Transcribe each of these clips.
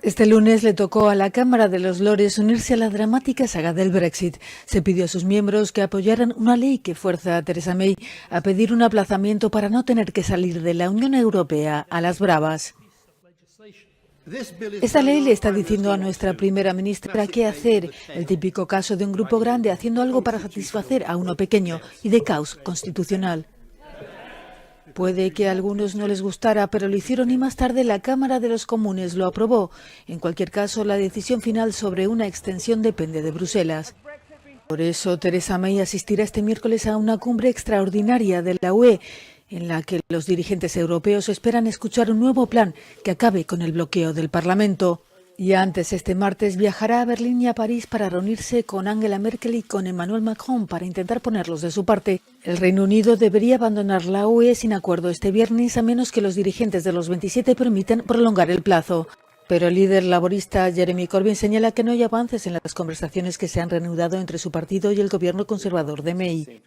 Este lunes le tocó a la Cámara de los Lores unirse a la dramática saga del Brexit. Se pidió a sus miembros que apoyaran una ley que fuerza a Theresa May a pedir un aplazamiento para no tener que salir de la Unión Europea a las bravas. Esta ley le está diciendo a nuestra primera ministra qué hacer, el típico caso de un grupo grande haciendo algo para satisfacer a uno pequeño y de caos constitucional. Puede que a algunos no les gustara, pero lo hicieron y más tarde la Cámara de los Comunes lo aprobó. En cualquier caso, la decisión final sobre una extensión depende de Bruselas. Por eso, Theresa May asistirá este miércoles a una cumbre extraordinaria de la UE, en la que los dirigentes europeos esperan escuchar un nuevo plan que acabe con el bloqueo del Parlamento. Y antes, este martes, viajará a Berlín y a París para reunirse con Angela Merkel y con Emmanuel Macron para intentar ponerlos de su parte. El Reino Unido debería abandonar la UE sin acuerdo este viernes, a menos que los dirigentes de los 27 permitan prolongar el plazo. Pero el líder laborista Jeremy Corbyn señala que no hay avances en las conversaciones que se han reanudado entre su partido y el gobierno conservador de May.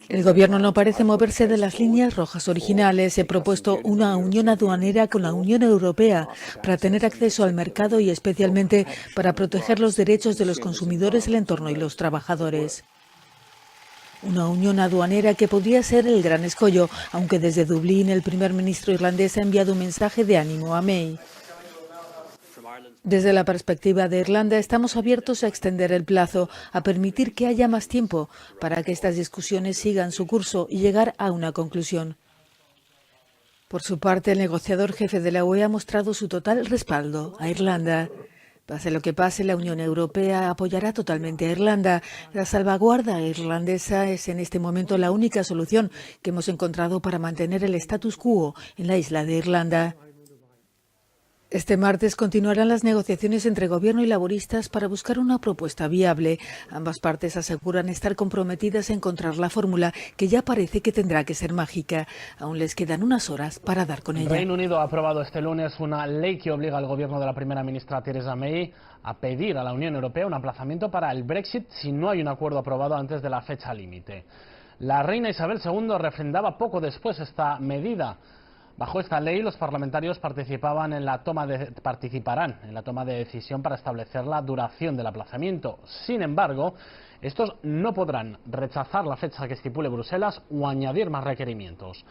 El gobierno no parece moverse de las líneas rojas originales. He propuesto una unión aduanera con la Unión Europea para tener acceso al mercado y especialmente para proteger los derechos de los consumidores, el entorno y los trabajadores. Una unión aduanera que podría ser el gran escollo, aunque desde Dublín el primer ministro irlandés ha enviado un mensaje de ánimo a May. Desde la perspectiva de Irlanda, estamos abiertos a extender el plazo, a permitir que haya más tiempo para que estas discusiones sigan su curso y llegar a una conclusión. Por su parte, el negociador jefe de la UE ha mostrado su total respaldo a Irlanda. Pase lo que pase, la Unión Europea apoyará totalmente a Irlanda. La salvaguarda irlandesa es en este momento la única solución que hemos encontrado para mantener el status quo en la isla de Irlanda. Este martes continuarán las negociaciones entre gobierno y laboristas para buscar una propuesta viable. Ambas partes aseguran estar comprometidas a encontrar la fórmula que ya parece que tendrá que ser mágica. Aún les quedan unas horas para dar con ella. El Reino Unido ha aprobado este lunes una ley que obliga al gobierno de la primera ministra Theresa May a pedir a la Unión Europea un aplazamiento para el Brexit si no hay un acuerdo aprobado antes de la fecha límite. La reina Isabel II refrendaba poco después esta medida. Bajo esta ley, los parlamentarios participarán en la toma de decisión para establecer la duración del aplazamiento. Sin embargo, estos no podrán rechazar la fecha que estipule Bruselas o añadir más requerimientos.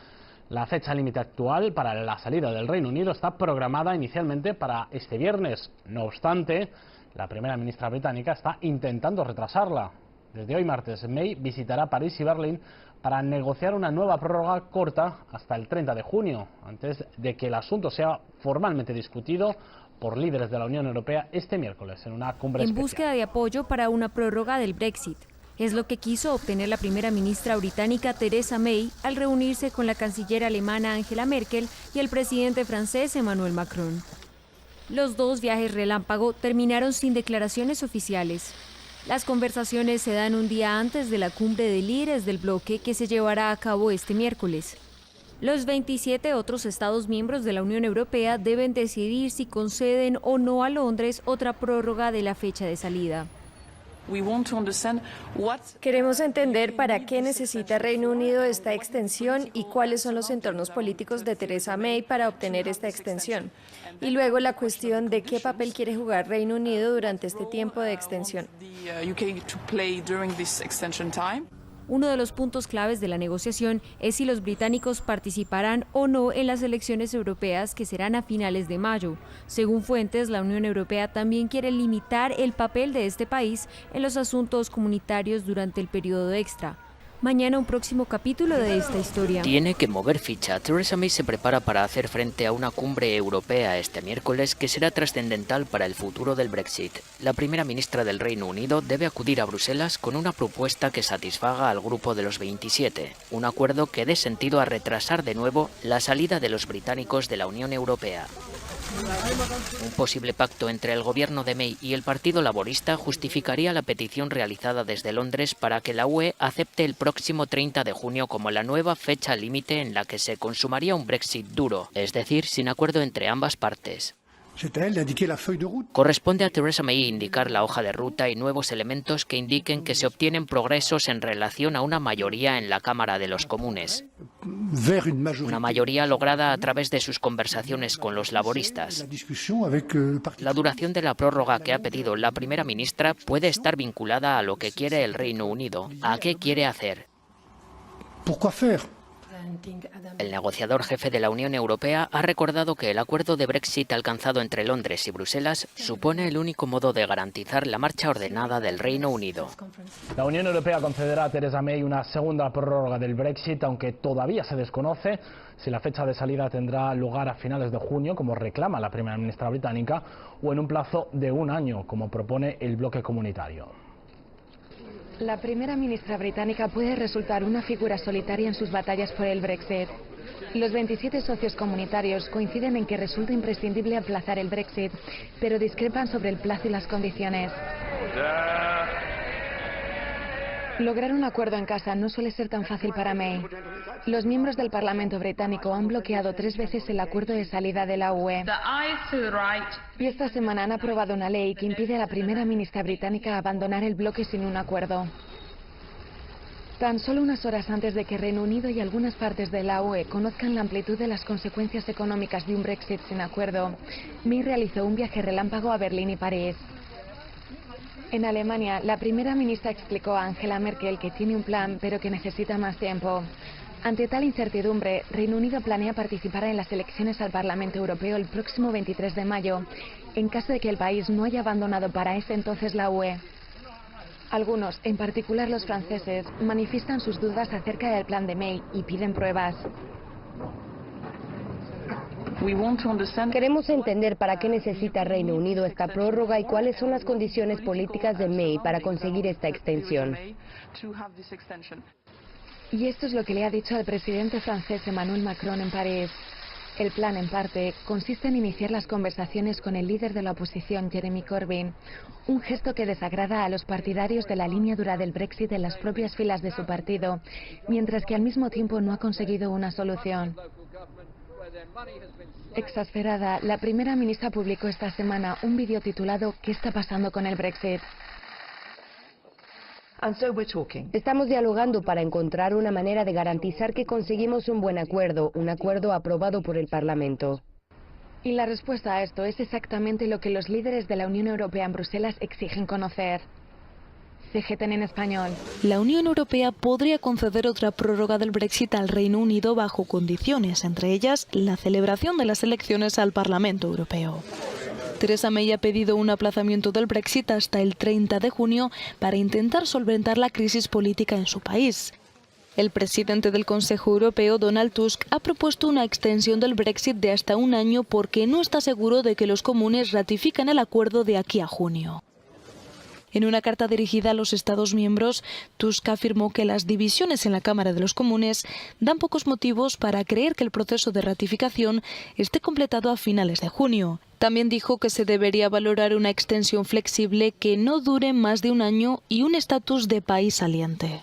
La fecha límite actual para la salida del Reino Unido está programada inicialmente para este viernes. No obstante, la primera ministra británica está intentando retrasarla. Desde hoy martes, May visitará París y Berlín para negociar una nueva prórroga corta hasta el 30 de junio, antes de que el asunto sea formalmente discutido por líderes de la Unión Europea este miércoles en una cumbre especial. En búsqueda de apoyo para una prórroga del Brexit. Es lo que quiso obtener la primera ministra británica Theresa May al reunirse con la canciller alemana Angela Merkel y el presidente francés Emmanuel Macron. Los dos viajes relámpago terminaron sin declaraciones oficiales. Las conversaciones se dan un día antes de la cumbre de líderes del bloque que se llevará a cabo este miércoles. Los 27 otros Estados miembros de la Unión Europea deben decidir si conceden o no a Londres otra prórroga de la fecha de salida. Queremos entender para qué necesita Reino Unido esta extensión y cuáles son los entornos políticos de Theresa May para obtener esta extensión. Y luego la cuestión de qué papel quiere jugar Reino Unido durante este tiempo de extensión. Uno de los puntos claves de la negociación es si los británicos participarán o no en las elecciones europeas que serán a finales de mayo. Según fuentes, la Unión Europea también quiere limitar el papel de este país en los asuntos comunitarios durante el periodo extra. Mañana un próximo capítulo de esta historia. Tiene que mover ficha. Theresa May se prepara para hacer frente a una cumbre europea este miércoles que será trascendental para el futuro del Brexit. La primera ministra del Reino Unido debe acudir a Bruselas con una propuesta que satisfaga al grupo de los 27, un acuerdo que dé sentido a retrasar de nuevo la salida de los británicos de la Unión Europea. Un posible pacto entre el gobierno de May y el Partido Laborista justificaría la petición realizada desde Londres para que la UE acepte el próximo 30 de junio como la nueva fecha límite en la que se consumaría un Brexit duro, es decir, sin acuerdo entre ambas partes. Corresponde a Theresa May indicar la hoja de ruta y nuevos elementos que indiquen que se obtienen progresos en relación a una mayoría en la Cámara de los Comunes. Una mayoría lograda a través de sus conversaciones con los laboristas. La duración de la prórroga que ha pedido la primera ministra puede estar vinculada a lo que quiere el Reino Unido. ¿A qué quiere hacer? El negociador jefe de la Unión Europea ha recordado que el acuerdo de Brexit alcanzado entre Londres y Bruselas supone el único modo de garantizar la marcha ordenada del Reino Unido. La Unión Europea concederá a Theresa May una segunda prórroga del Brexit, aunque todavía se desconoce si la fecha de salida tendrá lugar a finales de junio, como reclama la primera ministra británica, o en un plazo de un año, como propone el bloque comunitario. La primera ministra británica puede resultar una figura solitaria en sus batallas por el Brexit. Los 27 socios comunitarios coinciden en que resulta imprescindible aplazar el Brexit, pero discrepan sobre el plazo y las condiciones. Lograr un acuerdo en casa no suele ser tan fácil para May. Los miembros del Parlamento británico han bloqueado 3 veces el acuerdo de salida de la UE. Y esta semana han aprobado una ley que impide a la primera ministra británica abandonar el bloque sin un acuerdo. Tan solo unas horas antes de que Reino Unido y algunas partes de la UE conozcan la amplitud de las consecuencias económicas de un Brexit sin acuerdo, May realizó un viaje relámpago a Berlín y París. En Alemania, la primera ministra explicó a Angela Merkel que tiene un plan, pero que necesita más tiempo. Ante tal incertidumbre, Reino Unido planea participar en las elecciones al Parlamento Europeo el próximo 23 de mayo, en caso de que el país no haya abandonado para ese entonces la UE. Algunos, en particular los franceses, manifiestan sus dudas acerca del plan de May y piden pruebas. Queremos entender para qué necesita Reino Unido esta prórroga y cuáles son las condiciones políticas de May para conseguir esta extensión. Y esto es lo que le ha dicho al presidente francés Emmanuel Macron en París. El plan, en parte, consiste en iniciar las conversaciones con el líder de la oposición, Jeremy Corbyn, un gesto que desagrada a los partidarios de la línea dura del Brexit en las propias filas de su partido, mientras que al mismo tiempo no ha conseguido una solución. Exasperada, la primera ministra publicó esta semana un vídeo titulado ¿Qué está pasando con el Brexit? Estamos dialogando para encontrar una manera de garantizar que conseguimos un buen acuerdo, un acuerdo aprobado por el Parlamento. Y la respuesta a esto es exactamente lo que los líderes de la Unión Europea en Bruselas exigen conocer. CGTN en español. La Unión Europea podría conceder otra prórroga del Brexit al Reino Unido bajo condiciones, entre ellas la celebración de las elecciones al Parlamento Europeo. Theresa May ha pedido un aplazamiento del Brexit hasta el 30 de junio para intentar solventar la crisis política en su país. El presidente del Consejo Europeo, Donald Tusk, ha propuesto una extensión del Brexit de hasta un año porque no está seguro de que los comunes ratifiquen el acuerdo de aquí a junio. En una carta dirigida a los Estados miembros, Tusk afirmó que las divisiones en la Cámara de los Comunes dan pocos motivos para creer que el proceso de ratificación esté completado a finales de junio. También dijo que se debería valorar una extensión flexible que no dure más de un año y un estatus de país saliente.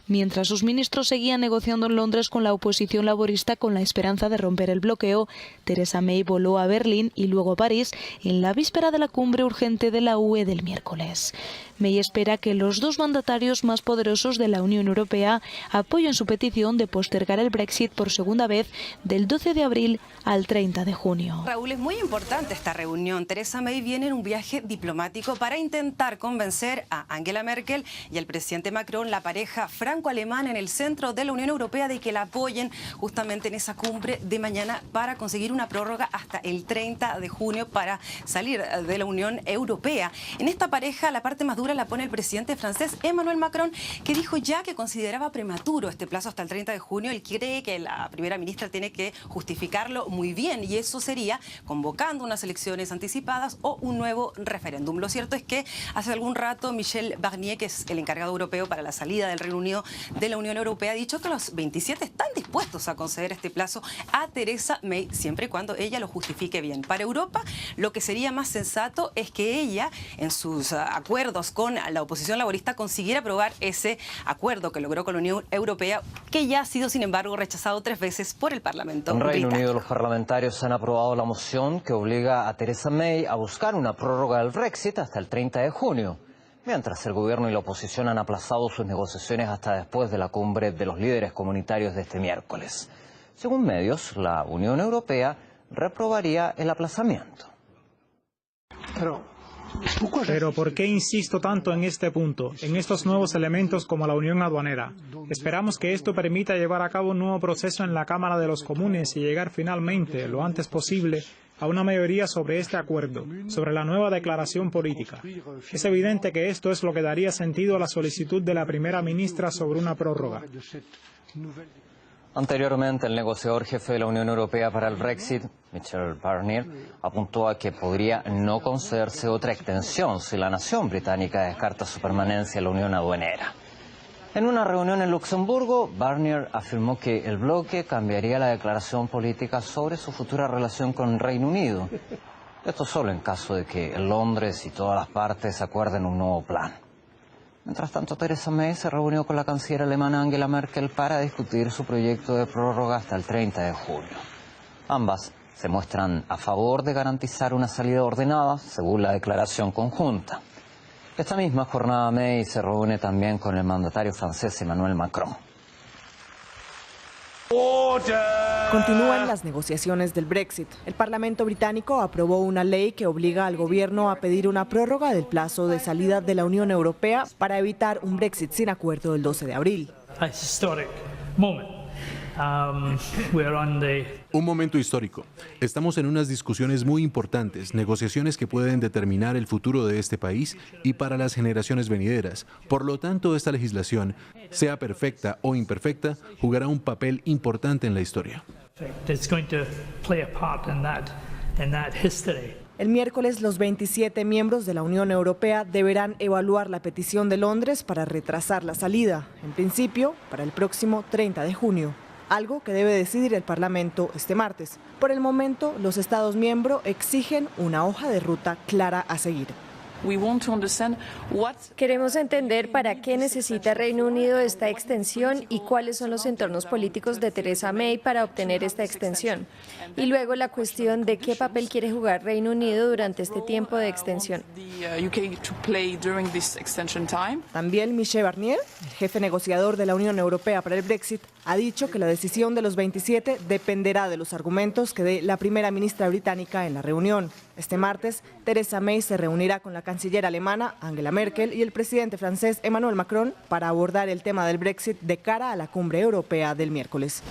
Mientras sus ministros seguían negociando en Londres con la oposición laborista con la esperanza de romper el bloqueo, Theresa May voló a Berlín y luego a París en la víspera de la cumbre urgente de la UE del miércoles. May espera que los dos mandatarios más poderosos de la Unión Europea apoyen su petición de postergar el Brexit por segunda vez del 12 de abril al 30 de junio. Raúl, es muy importante esta reunión. Theresa May viene en un viaje diplomático para intentar convencer a Angela Merkel y al presidente Macron, la pareja franco-alemana en el centro de la Unión Europea, de que la apoyen justamente en esa cumbre de mañana para conseguir una prórroga hasta el 30 de junio para salir de la Unión Europea. En esta pareja la parte más dura la pone el presidente francés Emmanuel Macron, que dijo ya que consideraba prematuro este plazo hasta el 30 de junio. Él cree que la primera ministra tiene que justificarlo muy bien, y eso sería convocando unas elecciones anticipadas o un nuevo referéndum. Lo cierto es que hace algún rato Michel Barnier, que es el encargado europeo para la salida del Reino Unido gobierno de la Unión Europea ha dicho que los 27 están dispuestos a conceder este plazo a Theresa May, siempre y cuando ella lo justifique bien. Para Europa, lo que sería más sensato es que ella, en sus acuerdos con la oposición laborista, consiguiera aprobar ese acuerdo que logró con la Unión Europea, que ya ha sido, sin embargo, rechazado 3 veces por el Parlamento británico. En Reino Unido, los parlamentarios han aprobado la moción que obliga a Theresa May a buscar una prórroga del Brexit hasta el 30 de junio, mientras el gobierno y la oposición han aplazado sus negociaciones hasta después de la cumbre de los líderes comunitarios de este miércoles. Según medios, la Unión Europea reprobaría el aplazamiento. Pero ¿por qué insisto tanto en este punto, en estos nuevos elementos como la unión aduanera? Esperamos que esto permita llevar a cabo un nuevo proceso en la Cámara de los Comunes y llegar finalmente, lo antes posible, a una mayoría sobre este acuerdo, sobre la nueva declaración política. Es evidente que esto es lo que daría sentido a la solicitud de la primera ministra sobre una prórroga. Anteriormente, el negociador jefe de la Unión Europea para el Brexit, Michel Barnier, apuntó a que podría no concederse otra extensión si la nación británica descarta su permanencia en la Unión Aduanera. En una reunión en Luxemburgo, Barnier afirmó que el bloque cambiaría la declaración política sobre su futura relación con el Reino Unido. Esto solo en caso de que Londres y todas las partes acuerden un nuevo plan. Mientras tanto, Theresa May se reunió con la canciller alemana Angela Merkel para discutir su proyecto de prórroga hasta el 30 de junio. Ambas se muestran a favor de garantizar una salida ordenada, según la declaración conjunta. Esta misma jornada, May se reúne también con el mandatario francés Emmanuel Macron. Continúan las negociaciones del Brexit. El Parlamento británico aprobó una ley que obliga al gobierno a pedir una prórroga del plazo de salida de la Unión Europea para evitar un Brexit sin acuerdo el 12 de abril. Un momento histórico. Estamos en unas discusiones muy importantes, negociaciones que pueden determinar el futuro de este país y para las generaciones venideras. Por lo tanto, esta legislación, sea perfecta o imperfecta, jugará un papel importante en la historia. El miércoles, los 27 miembros de la Unión Europea deberán evaluar la petición de Londres para retrasar la salida, en principio, para el próximo 30 de junio. Algo que debe decidir el Parlamento este martes. Por el momento, los Estados miembros exigen una hoja de ruta clara a seguir. Queremos entender para qué necesita Reino Unido esta extensión y cuáles son los entornos políticos de Theresa May para obtener esta extensión. Y luego la cuestión de qué papel quiere jugar Reino Unido durante este tiempo de extensión. También Michel Barnier, el jefe negociador de la Unión Europea para el Brexit, ha dicho que la decisión de los 27 dependerá de los argumentos que dé la primera ministra británica en la reunión. Este martes, Theresa May se reunirá con la canciller alemana Angela Merkel y el presidente francés Emmanuel Macron para abordar el tema del Brexit de cara a la cumbre europea del miércoles.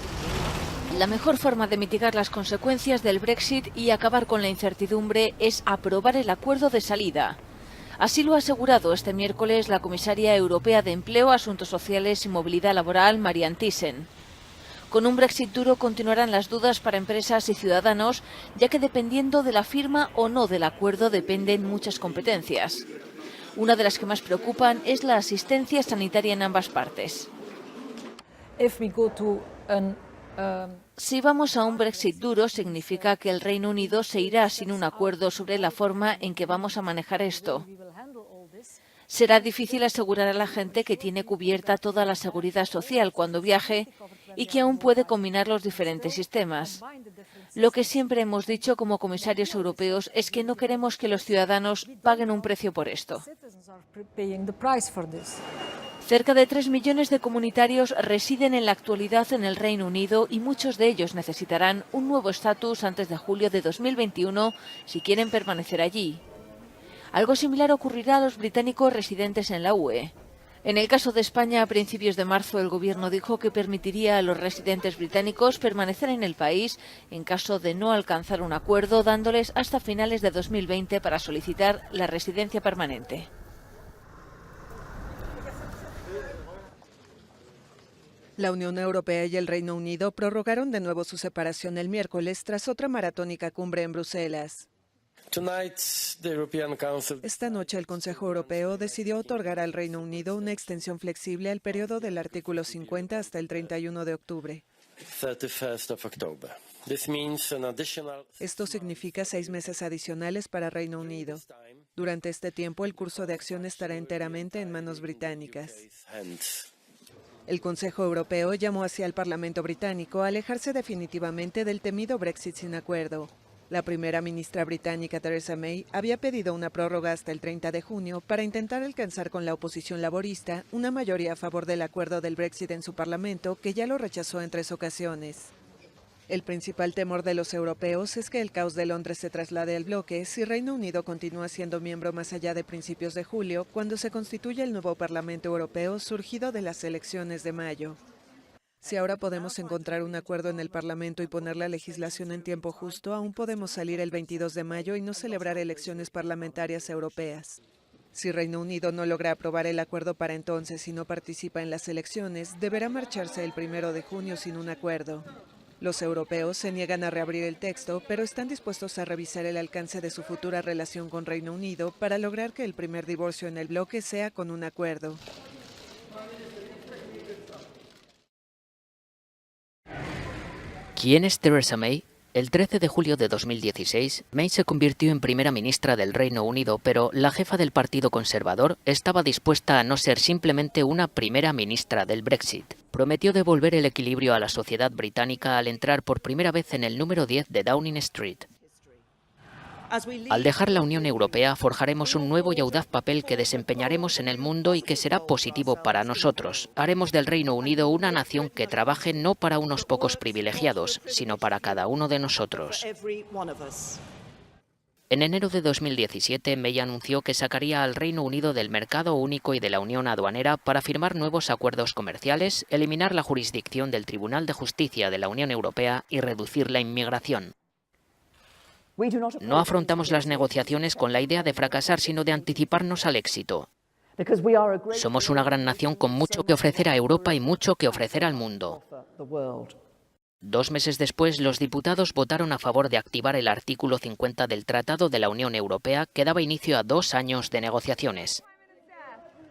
La mejor forma de mitigar las consecuencias del Brexit y acabar con la incertidumbre es aprobar el acuerdo de salida. Así lo ha asegurado este miércoles la comisaria europea de Empleo, Asuntos Sociales y Movilidad Laboral, Marianne Thyssen. Con un Brexit duro continuarán las dudas para empresas y ciudadanos, ya que dependiendo de la firma o no del acuerdo dependen muchas competencias. Una de las que más preocupan es la asistencia sanitaria en ambas partes. Si vamos a un Brexit duro, significa que el Reino Unido se irá sin un acuerdo sobre la forma en que vamos a manejar esto. Será difícil asegurar a la gente que tiene cubierta toda la seguridad social cuando viaje y que aún puede combinar los diferentes sistemas. Lo que siempre hemos dicho como comisarios europeos es que no queremos que los ciudadanos paguen un precio por esto. Cerca de 3 millones de comunitarios residen en la actualidad en el Reino Unido y muchos de ellos necesitarán un nuevo estatus antes de julio de 2021 si quieren permanecer allí. Algo similar ocurrirá a los británicos residentes en la UE. En el caso de España, a principios de marzo, el Gobierno dijo que permitiría a los residentes británicos permanecer en el país en caso de no alcanzar un acuerdo, dándoles hasta finales de 2020 para solicitar la residencia permanente. La Unión Europea y el Reino Unido prorrogaron de nuevo su separación el miércoles tras otra maratónica cumbre en Bruselas. Esta noche el Consejo Europeo decidió otorgar al Reino Unido una extensión flexible al periodo del artículo 50 hasta el 31 de octubre. Esto significa 6 meses adicionales para Reino Unido. Durante este tiempo, el curso de acción estará enteramente en manos británicas. El Consejo Europeo llamó así al Parlamento británico a alejarse definitivamente del temido Brexit sin acuerdo. La primera ministra británica Theresa May había pedido una prórroga hasta el 30 de junio para intentar alcanzar con la oposición laborista una mayoría a favor del acuerdo del Brexit en su Parlamento, que ya lo rechazó en 3 ocasiones. El principal temor de los europeos es que el caos de Londres se traslade al bloque si Reino Unido continúa siendo miembro más allá de principios de julio, cuando se constituye el nuevo Parlamento Europeo surgido de las elecciones de mayo. Si ahora podemos encontrar un acuerdo en el Parlamento y poner la legislación en tiempo justo, aún podemos salir el 22 de mayo y no celebrar elecciones parlamentarias europeas. Si Reino Unido no logra aprobar el acuerdo para entonces y no participa en las elecciones, deberá marcharse el 1 de junio sin un acuerdo. Los europeos se niegan a reabrir el texto, pero están dispuestos a revisar el alcance de su futura relación con Reino Unido para lograr que el primer divorcio en el bloque sea con un acuerdo. ¿Quién es Theresa May? El 13 de julio de 2016, May se convirtió en primera ministra del Reino Unido, pero la jefa del Partido Conservador estaba dispuesta a no ser simplemente una primera ministra del Brexit. Prometió devolver el equilibrio a la sociedad británica al entrar por primera vez en el número 10 de Downing Street. Al dejar la Unión Europea, forjaremos un nuevo y audaz papel que desempeñaremos en el mundo y que será positivo para nosotros. Haremos del Reino Unido una nación que trabaje no para unos pocos privilegiados, sino para cada uno de nosotros. En enero de 2017, May anunció que sacaría al Reino Unido del mercado único y de la Unión Aduanera para firmar nuevos acuerdos comerciales, eliminar la jurisdicción del Tribunal de Justicia de la Unión Europea y reducir la inmigración. No afrontamos las negociaciones con la idea de fracasar, sino de anticiparnos al éxito. Somos una gran nación con mucho que ofrecer a Europa y mucho que ofrecer al mundo. 2 meses después, los diputados votaron a favor de activar el artículo 50 del Tratado de la Unión Europea, que daba inicio a 2 años de negociaciones.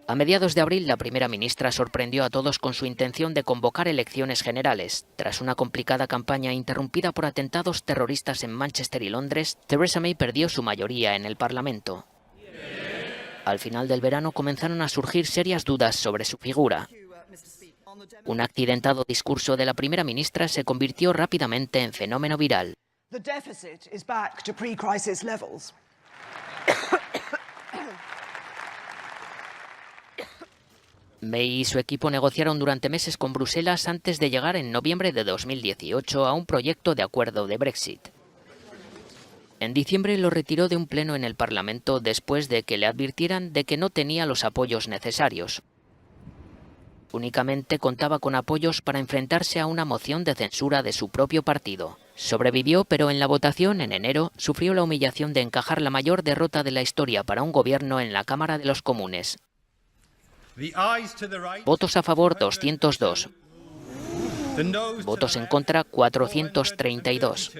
A mediados de abril, la primera ministra sorprendió a todos con su intención de convocar elecciones generales. Tras una complicada campaña interrumpida por atentados terroristas en Manchester y Londres, Theresa May perdió su mayoría en el Parlamento. Al final del verano comenzaron a surgir serias dudas sobre su figura. Un accidentado discurso de la primera ministra se convirtió rápidamente en fenómeno viral. May y su equipo negociaron durante meses con Bruselas antes de llegar en noviembre de 2018 a un proyecto de acuerdo de Brexit. En diciembre lo retiró de un pleno en el Parlamento después de que le advirtieran de que no tenía los apoyos necesarios. Únicamente contaba con apoyos para enfrentarse a una moción de censura de su propio partido. Sobrevivió, pero en la votación en enero sufrió la humillación de encajar la mayor derrota de la historia para un gobierno en la Cámara de los Comunes. Votos a favor 202. Votos en contra 432.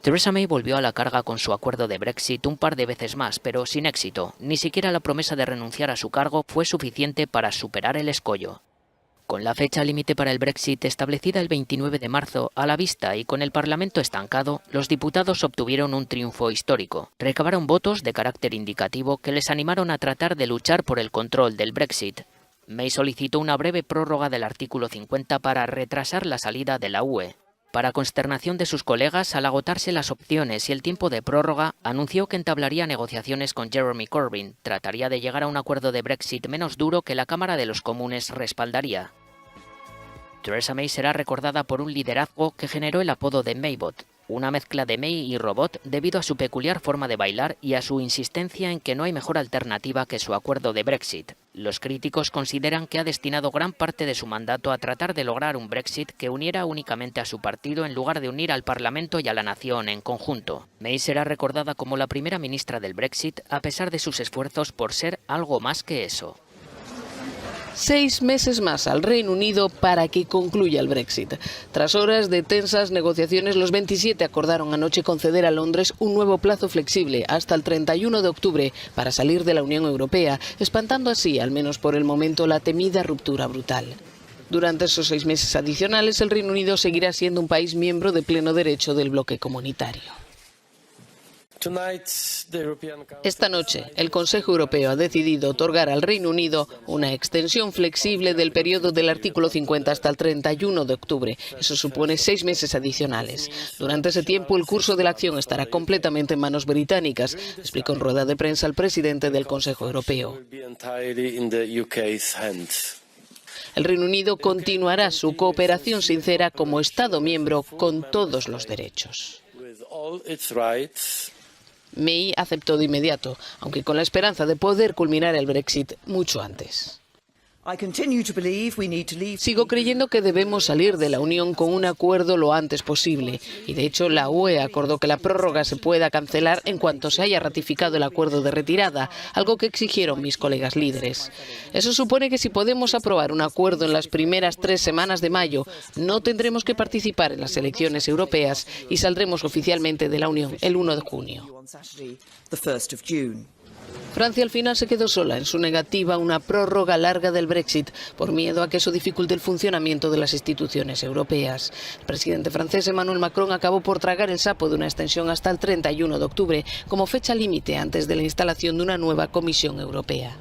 Theresa May volvió a la carga con su acuerdo de Brexit un par de veces más, pero sin éxito. Ni siquiera la promesa de renunciar a su cargo fue suficiente para superar el escollo. Con la fecha límite para el Brexit establecida el 29 de marzo a la vista y con el Parlamento estancado, los diputados obtuvieron un triunfo histórico. Recabaron votos de carácter indicativo que les animaron a tratar de luchar por el control del Brexit. May solicitó una breve prórroga del artículo 50 para retrasar la salida de la UE. Para consternación de sus colegas, al agotarse las opciones y el tiempo de prórroga, anunció que entablaría negociaciones con Jeremy Corbyn. Trataría de llegar a un acuerdo de Brexit menos duro que la Cámara de los Comunes respaldaría. Theresa May será recordada por un liderazgo que generó el apodo de Maybot, una mezcla de May y robot debido a su peculiar forma de bailar y a su insistencia en que no hay mejor alternativa que su acuerdo de Brexit. Los críticos consideran que ha destinado gran parte de su mandato a tratar de lograr un Brexit que uniera únicamente a su partido en lugar de unir al Parlamento y a la nación en conjunto. May será recordada como la primera ministra del Brexit a pesar de sus esfuerzos por ser algo más que eso. 6 meses más al Reino Unido para que concluya el Brexit. Tras horas de tensas negociaciones, los 27 acordaron anoche conceder a Londres un nuevo plazo flexible hasta el 31 de octubre para salir de la Unión Europea, espantando así, al menos por el momento, la temida ruptura brutal. Durante esos 6 meses adicionales, el Reino Unido seguirá siendo un país miembro de pleno derecho del bloque comunitario. Esta noche, el Consejo Europeo ha decidido otorgar al Reino Unido una extensión flexible del periodo del artículo 50 hasta el 31 de octubre. Eso supone 6 meses adicionales. Durante ese tiempo, el curso de la acción estará completamente en manos británicas, explicó en rueda de prensa el presidente del Consejo Europeo. El Reino Unido continuará su cooperación sincera como Estado miembro con todos los derechos. May aceptó de inmediato, aunque con la esperanza de poder culminar el Brexit mucho antes. Sigo creyendo que debemos salir de la Unión con un acuerdo lo antes posible, y de hecho la UE acordó que la prórroga se pueda cancelar en cuanto se haya ratificado el acuerdo de retirada, algo que exigieron mis colegas líderes. Eso supone que si podemos aprobar un acuerdo en las primeras 3 semanas de mayo, no tendremos que participar en las elecciones europeas y saldremos oficialmente de la Unión el 1 de junio. Francia al final se quedó sola en su negativa a una prórroga larga del Brexit por miedo a que eso dificulte el funcionamiento de las instituciones europeas. El presidente francés Emmanuel Macron acabó por tragar el sapo de una extensión hasta el 31 de octubre como fecha límite antes de la instalación de una nueva Comisión Europea.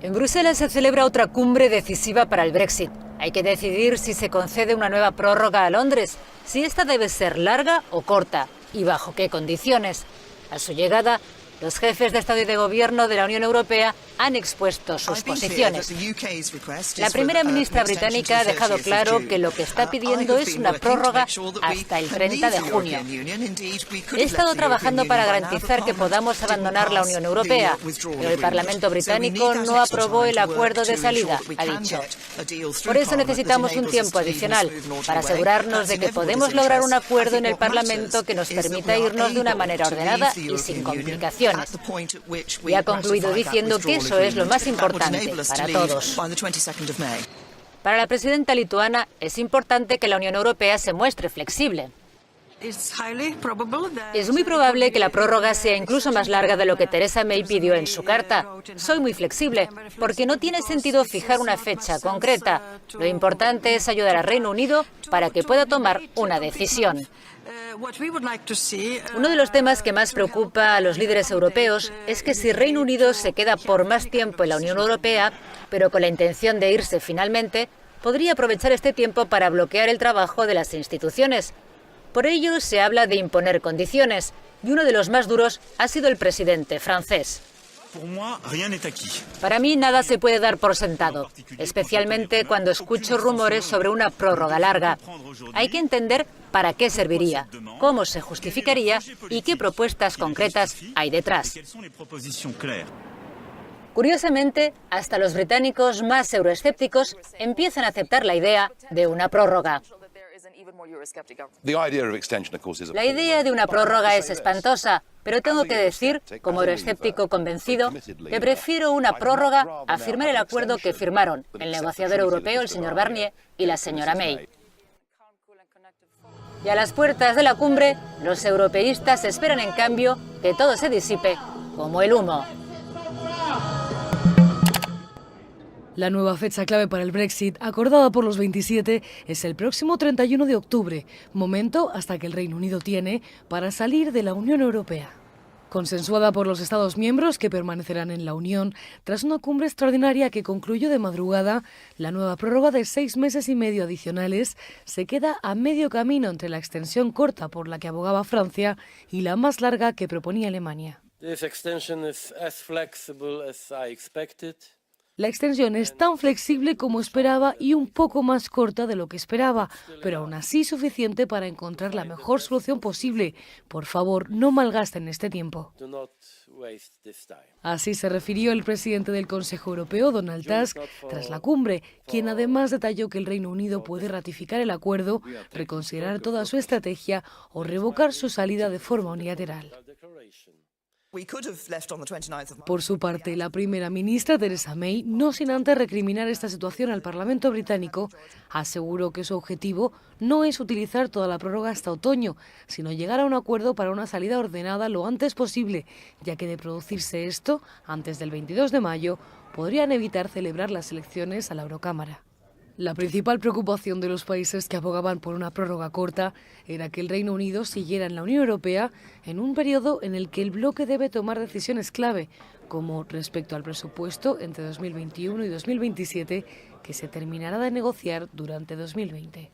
En Bruselas se celebra otra cumbre decisiva para el Brexit. Hay que decidir si se concede una nueva prórroga a Londres, si esta debe ser larga o corta y bajo qué condiciones. A su llegada, los jefes de Estado y de Gobierno de la Unión Europea han expuesto sus posiciones. La primera ministra británica ha dejado claro que lo que está pidiendo es una prórroga hasta el 30 de junio. He estado trabajando para garantizar que podamos abandonar la Unión Europea, pero el Parlamento británico no aprobó el acuerdo de salida, ha dicho. Por eso necesitamos un tiempo adicional, para asegurarnos de que podemos lograr un acuerdo en el Parlamento que nos permita irnos de una manera ordenada y sin complicaciones. Y ha concluido diciendo que eso es lo más importante para todos. Para la presidenta lituana es importante que la Unión Europea se muestre flexible. Es muy probable que la prórroga sea incluso más larga de lo que Theresa May pidió en su carta. Soy muy flexible, porque no tiene sentido fijar una fecha concreta. Lo importante es ayudar al Reino Unido para que pueda tomar una decisión. Uno de los temas que más preocupa a los líderes europeos es que si Reino Unido se queda por más tiempo en la Unión Europea, pero con la intención de irse finalmente, podría aprovechar este tiempo para bloquear el trabajo de las instituciones. Por ello, se habla de imponer condiciones, y uno de los más duros ha sido el presidente francés. Para mí nada se puede dar por sentado, especialmente cuando escucho rumores sobre una prórroga larga. Hay que entender para qué serviría, cómo se justificaría y qué propuestas concretas hay detrás. Curiosamente, hasta los británicos más euroescépticos empiezan a aceptar la idea de una prórroga. La idea de una prórroga es espantosa, pero tengo que decir, como euroescéptico convencido, que prefiero una prórroga a firmar el acuerdo que firmaron el negociador europeo, el señor Barnier, y la señora May. Y a las puertas de la cumbre, los europeístas esperan, en cambio, que todo se disipe como el humo. La nueva fecha clave para el Brexit, acordada por los 27, es el próximo 31 de octubre, momento hasta que el Reino Unido tiene para salir de la Unión Europea. Consensuada por los Estados miembros que permanecerán en la Unión, tras una cumbre extraordinaria que concluyó de madrugada, la nueva prórroga de 6 meses y medio adicionales se queda a medio camino entre la extensión corta por la que abogaba Francia y la más larga que proponía Alemania. La extensión es tan flexible como esperaba y un poco más corta de lo que esperaba, pero aún así suficiente para encontrar la mejor solución posible. Por favor, no malgasten este tiempo. Así se refirió el presidente del Consejo Europeo, Donald Tusk, tras la cumbre, quien además detalló que el Reino Unido puede ratificar el acuerdo, reconsiderar toda su estrategia o revocar su salida de forma unilateral. Por su parte, la primera ministra Theresa May, no sin antes recriminar esta situación al Parlamento británico, aseguró que su objetivo no es utilizar toda la prórroga hasta otoño, sino llegar a un acuerdo para una salida ordenada lo antes posible, ya que de producirse esto, antes del 22 de mayo, podrían evitar celebrar las elecciones a la Eurocámara. La principal preocupación de los países que abogaban por una prórroga corta era que el Reino Unido siguiera en la Unión Europea en un periodo en el que el bloque debe tomar decisiones clave, como respecto al presupuesto entre 2021 y 2027, que se terminará de negociar durante 2020.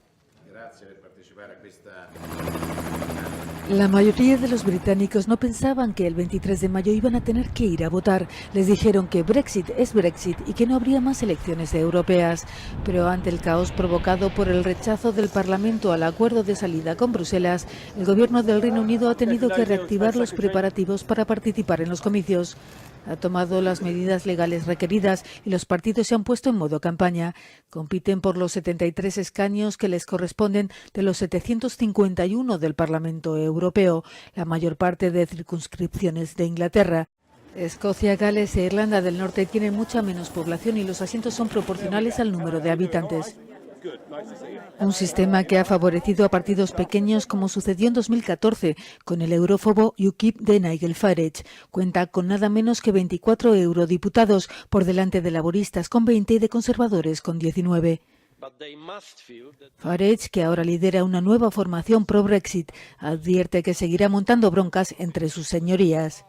La mayoría de los británicos no pensaban que el 23 de mayo iban a tener que ir a votar. Les dijeron que Brexit es Brexit y que no habría más elecciones europeas. Pero ante el caos provocado por el rechazo del Parlamento al acuerdo de salida con Bruselas, el gobierno del Reino Unido ha tenido que reactivar los preparativos para participar en los comicios. Ha tomado las medidas legales requeridas y los partidos se han puesto en modo campaña. Compiten por los 73 escaños que les corresponden de los 751 del Parlamento Europeo, la mayor parte de circunscripciones de Inglaterra. Escocia, Gales e Irlanda del Norte tienen mucha menos población y los asientos son proporcionales al número de habitantes. Un sistema que ha favorecido a partidos pequeños como sucedió en 2014 con el eurófobo UKIP de Nigel Farage. Cuenta con nada menos que 24 eurodiputados por delante de laboristas con 20 y de conservadores con 19. Farage, que ahora lidera una nueva formación pro-Brexit, advierte que seguirá montando broncas entre sus señorías.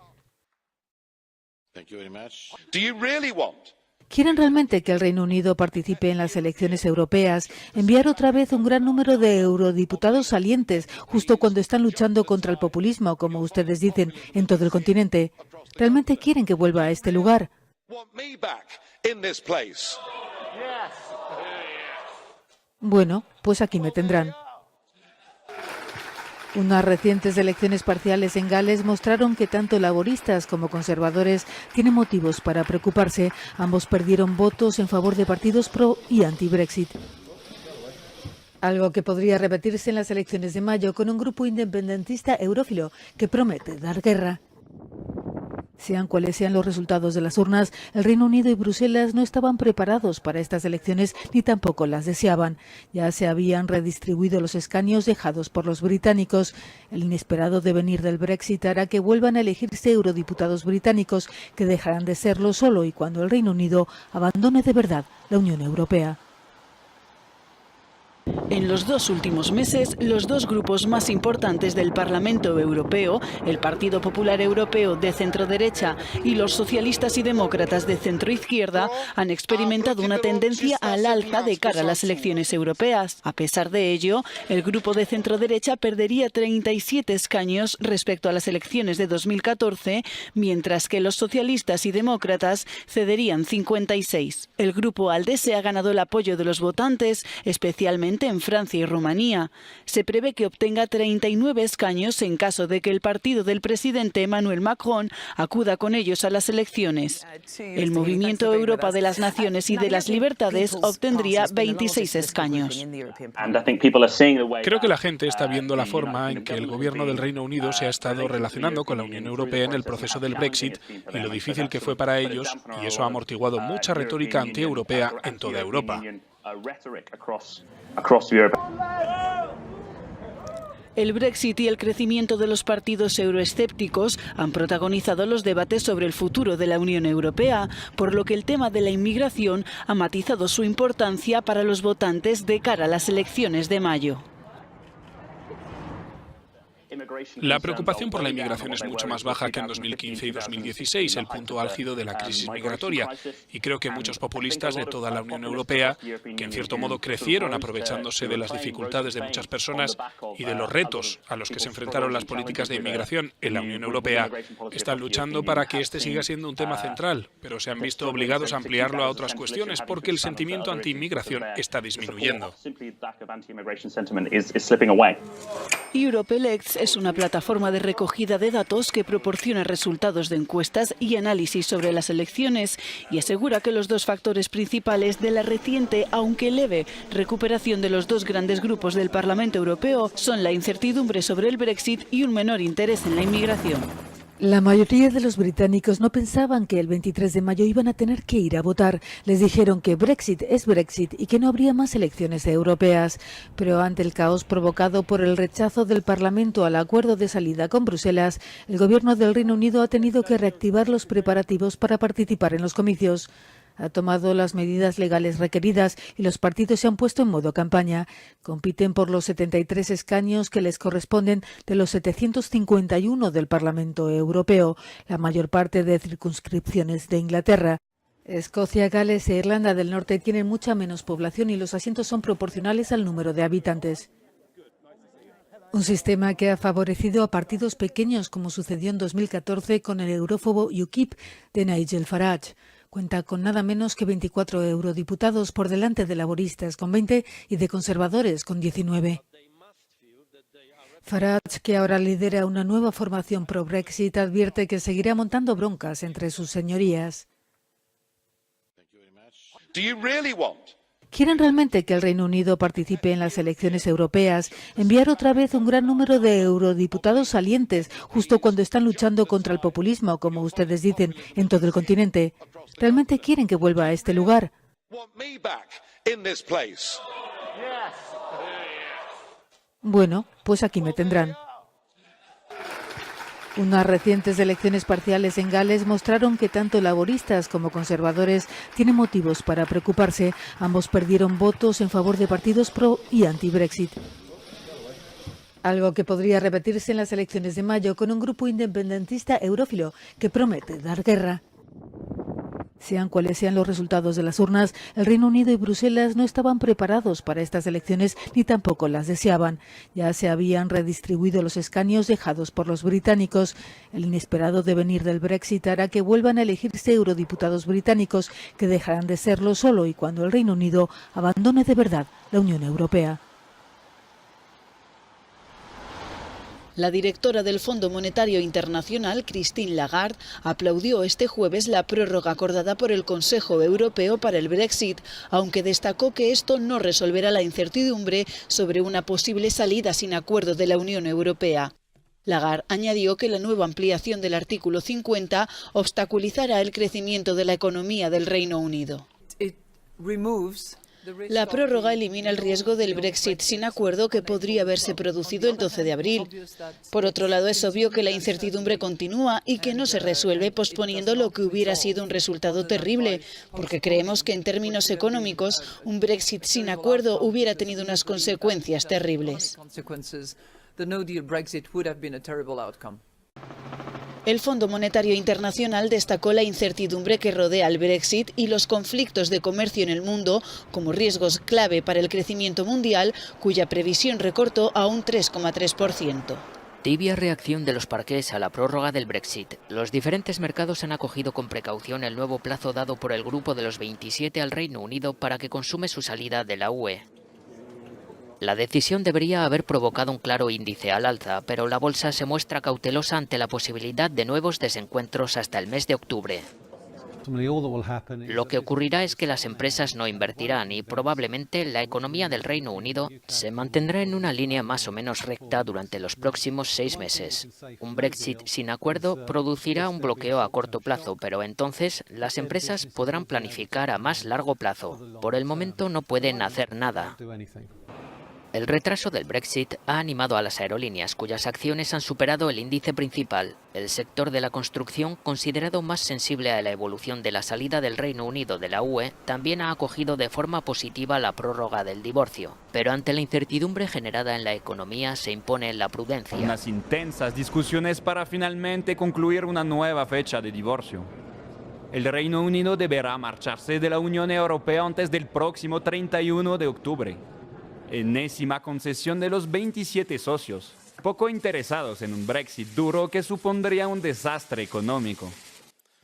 ¿Quieren realmente que el Reino Unido participe en las elecciones europeas? ¿Enviar otra vez un gran número de eurodiputados salientes justo cuando están luchando contra el populismo, como ustedes dicen, en todo el continente? ¿Realmente quieren que vuelva a este lugar? Bueno, pues aquí me tendrán. Unas recientes elecciones parciales en Gales mostraron que tanto laboristas como conservadores tienen motivos para preocuparse. Ambos perdieron votos en favor de partidos pro y anti-Brexit. Algo que podría repetirse en las elecciones de mayo con un grupo independentista eurófilo que promete dar guerra. Sean cuales sean los resultados de las urnas, el Reino Unido y Bruselas no estaban preparados para estas elecciones ni tampoco las deseaban. Ya se habían redistribuido los escaños dejados por los británicos. El inesperado devenir del Brexit hará que vuelvan a elegirse eurodiputados británicos, que dejarán de serlo solo y cuando el Reino Unido abandone de verdad la Unión Europea. En los 2 últimos meses, los 2 grupos más importantes del Parlamento Europeo, el Partido Popular Europeo de centro-derecha y los socialistas y demócratas de centro-izquierda, han experimentado una tendencia al alza de cara a las elecciones europeas. A pesar de ello, el grupo de centro-derecha perdería 37 escaños respecto a las elecciones de 2014, mientras que los socialistas y demócratas cederían 56. El grupo ALDE se ha ganado el apoyo de los votantes, especialmente en Francia y Rumanía. Se prevé que obtenga 39 escaños en caso de que el partido del presidente Emmanuel Macron acuda con ellos a las elecciones. El Movimiento Europa de las Naciones y de las Libertades obtendría 26 escaños. Creo que la gente está viendo la forma en que el gobierno del Reino Unido se ha estado relacionando con la Unión Europea en el proceso del Brexit y lo difícil que fue para ellos, y eso ha amortiguado mucha retórica antieuropea en toda Europa. El Brexit y el crecimiento de los partidos euroescépticos han protagonizado los debates sobre el futuro de la Unión Europea, por lo que el tema de la inmigración ha matizado su importancia para los votantes de cara a las elecciones de mayo. La preocupación por la inmigración es mucho más baja que en 2015 y 2016, el punto álgido de la crisis migratoria. Y creo que muchos populistas de toda la Unión Europea, que en cierto modo crecieron aprovechándose de las dificultades de muchas personas y de los retos a los que se enfrentaron las políticas de inmigración en la Unión Europea, están luchando para que este siga siendo un tema central, pero se han visto obligados a ampliarlo a otras cuestiones porque el sentimiento anti-inmigración está disminuyendo. Europe-Elects es una plataforma de recogida de datos que proporciona resultados de encuestas y análisis sobre las elecciones y asegura que los 2 factores principales de la reciente, aunque leve, recuperación de los 2 grandes grupos del Parlamento Europeo son la incertidumbre sobre el Brexit y un menor interés en la inmigración. La mayoría de los británicos no pensaban que el 23 de mayo iban a tener que ir a votar. Les dijeron que Brexit es Brexit y que no habría más elecciones europeas. Pero ante el caos provocado por el rechazo del Parlamento al acuerdo de salida con Bruselas, el gobierno del Reino Unido ha tenido que reactivar los preparativos para participar en los comicios. Ha tomado las medidas legales requeridas y los partidos se han puesto en modo campaña. Compiten por los 73 escaños que les corresponden de los 751 del Parlamento Europeo, la mayor parte de circunscripciones de Inglaterra. Escocia, Gales e Irlanda del Norte tienen mucha menos población y los asientos son proporcionales al número de habitantes. Un sistema que ha favorecido a partidos pequeños, como sucedió en 2014 con el eurófobo UKIP de Nigel Farage. Cuenta con nada menos que 24 eurodiputados por delante de laboristas con 20 y de conservadores con 19. Farage, que ahora lidera una nueva formación pro-Brexit, advierte que seguirá montando broncas entre sus señorías. ¿Quieren realmente que el Reino Unido participe en las elecciones europeas? ¿Enviar otra vez un gran número de eurodiputados salientes justo cuando están luchando contra el populismo, como ustedes dicen, en todo el continente? ¿Realmente quieren que vuelva a este lugar? Bueno, pues aquí me tendrán. Unas recientes elecciones parciales en Gales mostraron que tanto laboristas como conservadores tienen motivos para preocuparse. Ambos perdieron votos en favor de partidos pro y anti-Brexit. Algo que podría repetirse en las elecciones de mayo con un grupo independentista eurófilo que promete dar guerra. Sean cuales sean los resultados de las urnas, el Reino Unido y Bruselas no estaban preparados para estas elecciones ni tampoco las deseaban. Ya se habían redistribuido los escaños dejados por los británicos. El inesperado devenir del Brexit hará que vuelvan a elegirse eurodiputados británicos, que dejarán de serlo solo y cuando el Reino Unido abandone de verdad la Unión Europea. La directora del Fondo Monetario Internacional, Christine Lagarde, aplaudió este jueves la prórroga acordada por el Consejo Europeo para el Brexit, aunque destacó que esto no resolverá la incertidumbre sobre una posible salida sin acuerdo de la Unión Europea. Lagarde añadió que la nueva ampliación del artículo 50 obstaculizará el crecimiento de la economía del Reino Unido. La prórroga elimina el riesgo del Brexit sin acuerdo que podría haberse producido el 12 de abril. Por otro lado, es obvio que la incertidumbre continúa y que no se resuelve posponiendo lo que hubiera sido un resultado terrible, porque creemos que en términos económicos un Brexit sin acuerdo hubiera tenido unas consecuencias terribles. El Fondo Monetario Internacional destacó la incertidumbre que rodea al Brexit y los conflictos de comercio en el mundo como riesgos clave para el crecimiento mundial, cuya previsión recortó a un 3,3%. Tibia reacción de los parqués a la prórroga del Brexit. Los diferentes mercados han acogido con precaución el nuevo plazo dado por el grupo de los 27 al Reino Unido para que consume su salida de la UE. La decisión debería haber provocado un claro índice al alza, pero la bolsa se muestra cautelosa ante la posibilidad de nuevos desencuentros hasta el mes de octubre. Lo que ocurrirá es que las empresas no invertirán y probablemente la economía del Reino Unido se mantendrá en una línea más o menos recta durante los próximos 6 meses. Un Brexit sin acuerdo producirá un bloqueo a corto plazo, pero entonces las empresas podrán planificar a más largo plazo. Por el momento no pueden hacer nada. El retraso del Brexit ha animado a las aerolíneas, cuyas acciones han superado el índice principal. El sector de la construcción, considerado más sensible a la evolución de la salida del Reino Unido de la UE, también ha acogido de forma positiva la prórroga del divorcio. Pero ante la incertidumbre generada en la economía se impone la prudencia. Unas intensas discusiones para finalmente concluir una nueva fecha de divorcio. El Reino Unido deberá marcharse de la Unión Europea antes del próximo 31 de octubre. Enésima concesión de los 27 socios, poco interesados en un Brexit duro que supondría un desastre económico.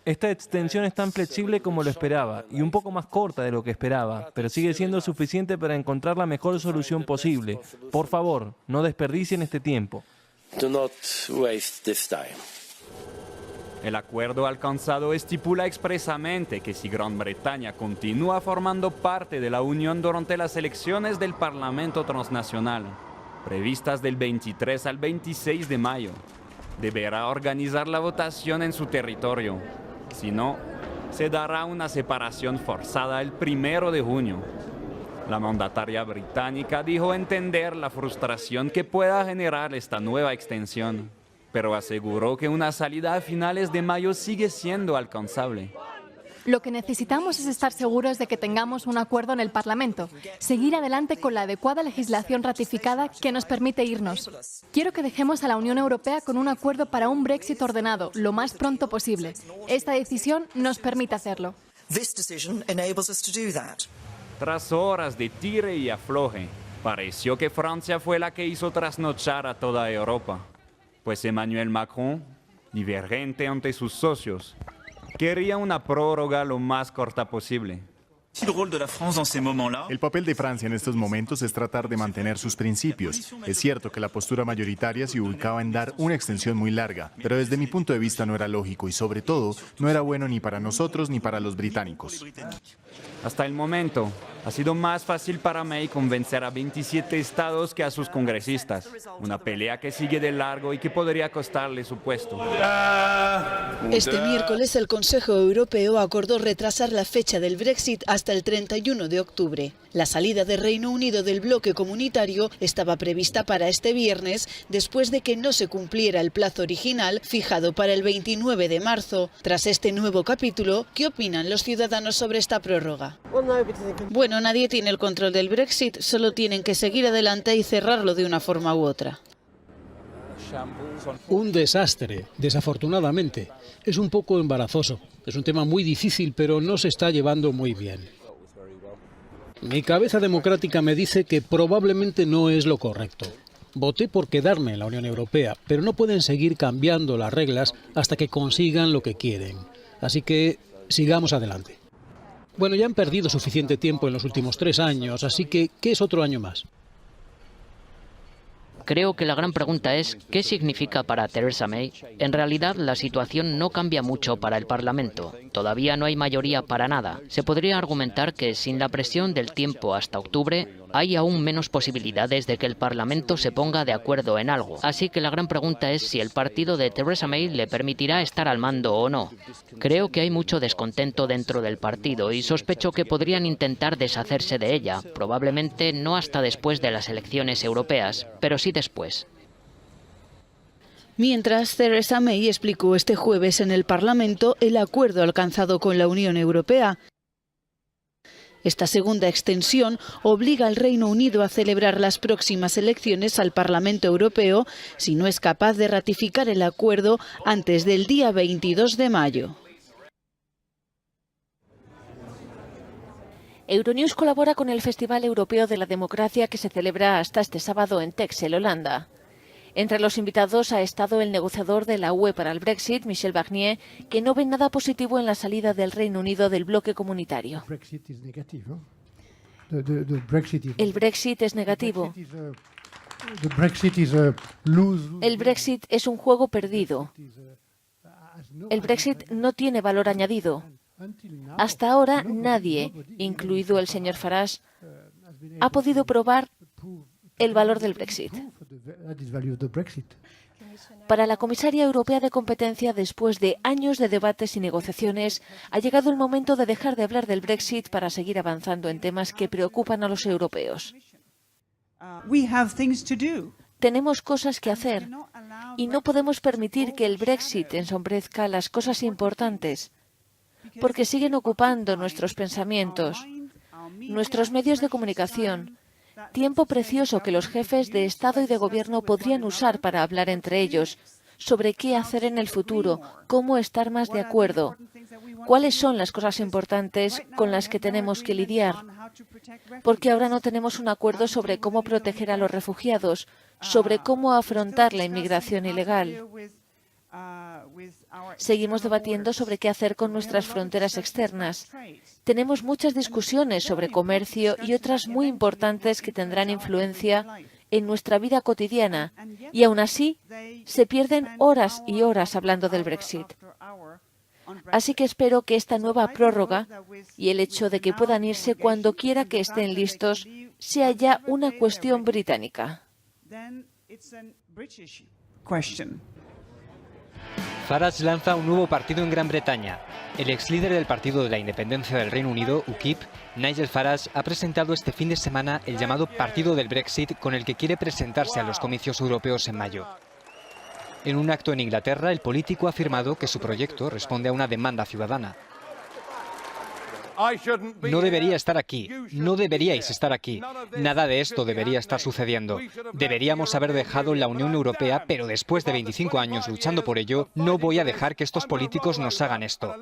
Esta extensión es tan flexible como lo esperaba y un poco más corta de lo que esperaba, pero sigue siendo suficiente para encontrar la mejor solución posible. Por favor, no desperdicien este tiempo. Do not waste this time. El acuerdo alcanzado estipula expresamente que si Gran Bretaña continúa formando parte de la Unión durante las elecciones del Parlamento transnacional, previstas del 23 al 26 de mayo, deberá organizar la votación en su territorio. Si no, se dará una separación forzada el 1 de junio. La mandataria británica dijo entender la frustración que pueda generar esta nueva extensión, pero aseguró que una salida a finales de mayo sigue siendo alcanzable. Lo que necesitamos es estar seguros de que tengamos un acuerdo en el Parlamento, seguir adelante con la adecuada legislación ratificada que nos permite irnos. Quiero que dejemos a la Unión Europea con un acuerdo para un Brexit ordenado lo más pronto posible. Esta decisión nos permite hacerlo. Tras horas de tire y afloje, pareció que Francia fue la que hizo trasnochar a toda Europa, pues Emmanuel Macron, divergente ante sus socios, quería una prórroga lo más corta posible. El papel de Francia en estos momentos es tratar de mantener sus principios. Es cierto que la postura mayoritaria se ubicaba en dar una extensión muy larga, pero desde mi punto de vista no era lógico y sobre todo no era bueno ni para nosotros ni para los británicos. Hasta el momento, ha sido más fácil para May convencer a 27 estados que a sus congresistas. Una pelea que sigue de largo y que podría costarle su puesto. Este miércoles el Consejo Europeo acordó retrasar la fecha del Brexit hasta el 31 de octubre. La salida del Reino Unido del bloque comunitario estaba prevista para este viernes, después de que no se cumpliera el plazo original fijado para el 29 de marzo. Tras este nuevo capítulo, ¿qué opinan los ciudadanos sobre esta prórroga? Bueno, nadie tiene el control del Brexit, solo tienen que seguir adelante y cerrarlo de una forma u otra. Un desastre, desafortunadamente. Es un poco embarazoso. Es un tema muy difícil, pero no se está llevando muy bien. Mi cabeza democrática me dice que probablemente no es lo correcto. Voté por quedarme en la Unión Europea, pero no pueden seguir cambiando las reglas hasta que consigan lo que quieren. Así que sigamos adelante. Bueno, ya han perdido suficiente tiempo en los últimos 3 años, así que ¿qué es otro año más? Creo que la gran pregunta es, ¿qué significa para Theresa May? En realidad, la situación no cambia mucho para el Parlamento. Todavía no hay mayoría para nada. Se podría argumentar que, sin la presión del tiempo hasta octubre, hay aún menos posibilidades de que el Parlamento se ponga de acuerdo en algo. Así que la gran pregunta es si el partido de Theresa May le permitirá estar al mando o no. Creo que hay mucho descontento dentro del partido y sospecho que podrían intentar deshacerse de ella, probablemente no hasta después de las elecciones europeas, pero sí después. Mientras, Theresa May explicó este jueves en el Parlamento el acuerdo alcanzado con la Unión Europea. Esta segunda extensión obliga al Reino Unido a celebrar las próximas elecciones al Parlamento Europeo si no es capaz de ratificar el acuerdo antes del día 22 de mayo. Euronews colabora con el Festival Europeo de la Democracia que se celebra hasta este sábado en Texel, Holanda. Entre los invitados ha estado el negociador de la UE para el Brexit, Michel Barnier, que no ve nada positivo en la salida del Reino Unido del bloque comunitario. El Brexit es negativo. El Brexit es un juego perdido. El Brexit no tiene valor añadido. Hasta ahora nadie, incluido el señor Farage, ha podido probar el valor del Brexit. Para la comisaria europea de competencia, después de años de debates y negociaciones, ha llegado el momento de dejar de hablar del Brexit para seguir avanzando en temas que preocupan a los europeos. Tenemos cosas que hacer y no podemos permitir que el Brexit ensombrezca las cosas importantes, porque siguen ocupando nuestros pensamientos, nuestros medios de comunicación, tiempo precioso que los jefes de Estado y de Gobierno podrían usar para hablar entre ellos sobre qué hacer en el futuro, cómo estar más de acuerdo, cuáles son las cosas importantes con las que tenemos que lidiar, porque ahora no tenemos un acuerdo sobre cómo proteger a los refugiados, sobre cómo afrontar la inmigración ilegal. Seguimos debatiendo sobre qué hacer con nuestras fronteras externas. Tenemos muchas discusiones sobre comercio y otras muy importantes que tendrán influencia en nuestra vida cotidiana, y aún así se pierden horas y horas hablando del Brexit. Así que espero que esta nueva prórroga y el hecho de que puedan irse cuando quiera que estén listos sea ya una cuestión británica. Farage lanza un nuevo partido en Gran Bretaña. El ex líder del Partido de la Independencia del Reino Unido, UKIP, Nigel Farage, ha presentado este fin de semana el llamado Partido del Brexit, con el que quiere presentarse a los comicios europeos en mayo. En un acto en Inglaterra, el político ha afirmado que su proyecto responde a una demanda ciudadana. No debería estar aquí, no deberíais estar aquí, nada de esto debería estar sucediendo. Deberíamos haber dejado la Unión Europea, pero después de 25 años luchando por ello, no voy a dejar que estos políticos nos hagan esto.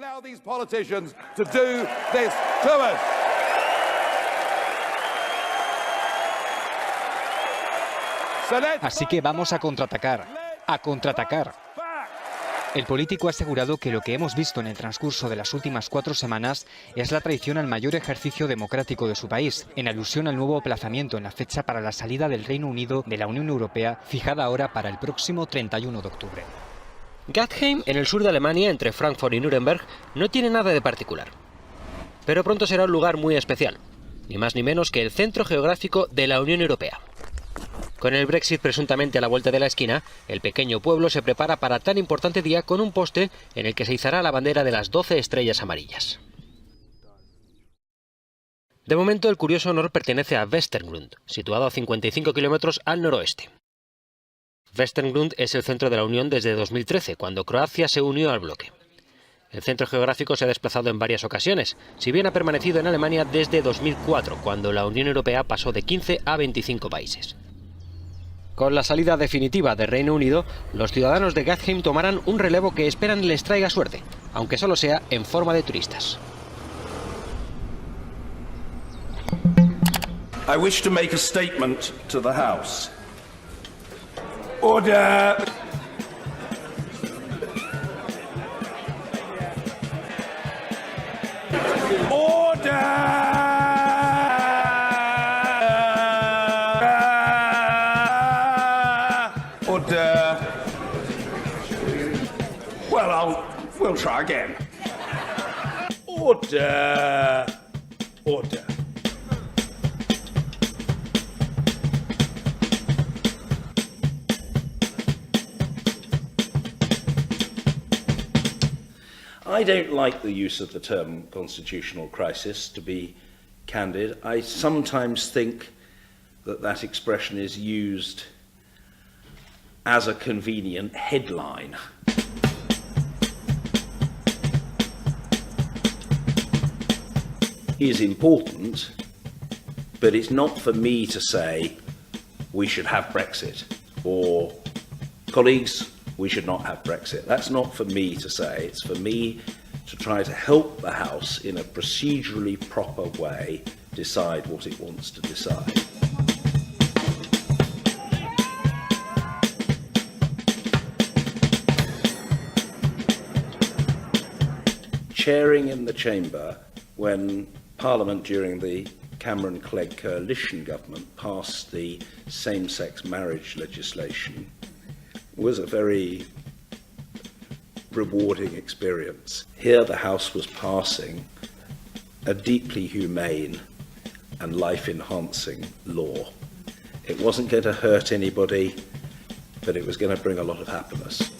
Así que vamos a contraatacar, a contraatacar. El político ha asegurado que lo que hemos visto en el transcurso de las últimas 4 semanas es la traición al mayor ejercicio democrático de su país, en alusión al nuevo aplazamiento en la fecha para la salida del Reino Unido de la Unión Europea, fijada ahora para el próximo 31 de octubre. Gagheim, en el sur de Alemania, entre Frankfurt y Nuremberg, no tiene nada de particular. Pero pronto será un lugar muy especial, ni más ni menos que el centro geográfico de la Unión Europea. Con el Brexit presuntamente a la vuelta de la esquina, el pequeño pueblo se prepara para tan importante día con un poste en el que se izará la bandera de las 12 estrellas amarillas. De momento, el curioso honor pertenece a Westergrund, situado a 55 kilómetros al noroeste. Westergrund es el centro de la Unión desde 2013, cuando Croacia se unió al bloque. El centro geográfico se ha desplazado en varias ocasiones, si bien ha permanecido en Alemania desde 2004, cuando la Unión Europea pasó de 15 a 25 países. Con la salida definitiva del Reino Unido, los ciudadanos de Gagheim tomarán un relevo que esperan les traiga suerte, aunque solo sea en forma de turistas. I wish to make a statement to the House. Order. We'll try again. Order. Order. I don't like the use of the term constitutional crisis, to be candid. I sometimes think that that expression is used as a convenient headline. Is important, but it's not for me to say we should have Brexit, or colleagues, we should not have Brexit. That's not for me to say. It's for me to try to help the House in a procedurally proper way decide what it wants to decide. Chairing in the chamber when Parliament during the Cameron-Clegg coalition government passed the same-sex marriage legislation was a very rewarding experience. Here the House was passing a deeply humane and life-enhancing law. It wasn't going to hurt anybody, but it was going to bring a lot of happiness.